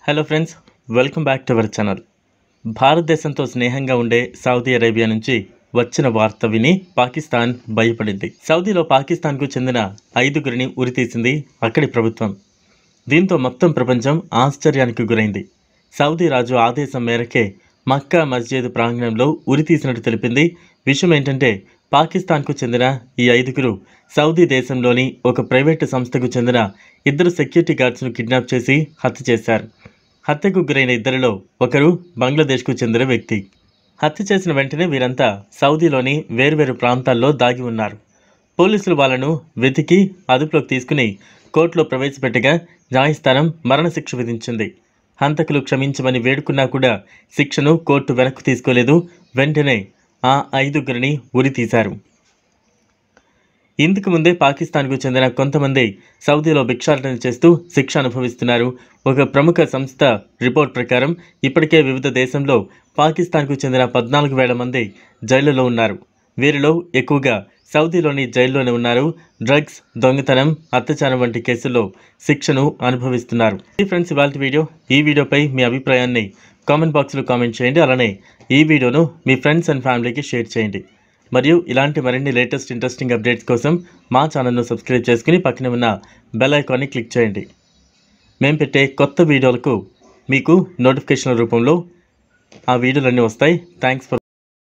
Hello friends, welcome back to our channel. భారతదేశంతో స్నేహంగా ఉండే సౌదీ అరేబియా నుంచి వచ్చిన వార్త విని పాకిస్తాన్ భయపడింది. సౌదీలో పాకిస్తాన్కు చెందిన 5గురిని ఉరితీసింది అక్కడి ప్రభుత్వం. దీంతో మొత్తం ప్రపంచం ఆశ్చర్యానికి గురైంది. సౌదీ రాజు ఆదేశం మేరకే మక్కా మస్జిద్ ప్రాంగణంలో ఉరితీసినట్టు తెలిపింది. విషయం ఏంటంటే, పాకిస్తాన్కు చెందిన ఈ 5గురు సౌదీ దేశంలోని ఒక ప్రైవేటు సంస్థకు చెందిన 2 సెక్యూరిటీ గార్డ్స్ను కిడ్నాప్ చేసి హత్య చేశారు. హత్యకు గురైన ఇద్దరిలో ఒకరు బంగ్లాదేశ్కు చెందిన వ్యక్తి. హత్య చేసిన వెంటనే వీరంతా సౌదీలోని వేర్వేరు ప్రాంతాల్లో దాగి ఉన్నారు. పోలీసులు వాళ్ళను వెతికి అదుపులోకి తీసుకుని కోర్టులో ప్రవేశపెట్టగా న్యాయస్థానం మరణశిక్ష విధించింది. హంతకులు క్షమించమని వేడుకున్నా కూడా శిక్షను కోర్టు వెనక్కు తీసుకోలేదు. వెంటనే ఆ 5గురిని ఉరితీశారు. ఇందుకు ముందే పాకిస్తాన్కు చెందిన కొంతమంది సౌదీలో భిక్షాటన చేస్తూ శిక్ష అనుభవిస్తున్నారు. ఒక ప్రముఖ సంస్థ రిపోర్ట్ ప్రకారం ఇప్పటికే వివిధ దేశంలో పాకిస్తాన్కు చెందిన 14,000 మంది జైళ్లలో ఉన్నారు. వీరిలో ఎక్కువగా సౌదీలోని జైల్లోనే ఉన్నారు. డ్రగ్స్, దొంగతనం, అత్యాచారం వంటి కేసుల్లో శిక్షను అనుభవిస్తున్నారు. ఫ్రెండ్స్, ఇవాల్టి వీడియో. ఈ వీడియోపై మీ అభిప్రాయాన్ని కామెంట్ బాక్స్లో కామెంట్ చేయండి. అలానే ఈ వీడియోను మీ ఫ్రెండ్స్ అండ్ ఫ్యామిలీకి షేర్ చేయండి. మరియు ఇలాంటి మరిన్ని లేటెస్ట్ ఇంట్రెస్టింగ్ అప్డేట్స్ కోసం మా ఛానల్ను సబ్స్క్రైబ్ చేసుకుని పక్కనే ఉన్న బెల్ ఐకాన్ని క్లిక్ చేయండి. మేము పెట్టే కొత్త వీడియోలకు మీకు నోటిఫికేషన్ల రూపంలో ఆ వీడియోలన్నీ వస్తాయి. Thanks for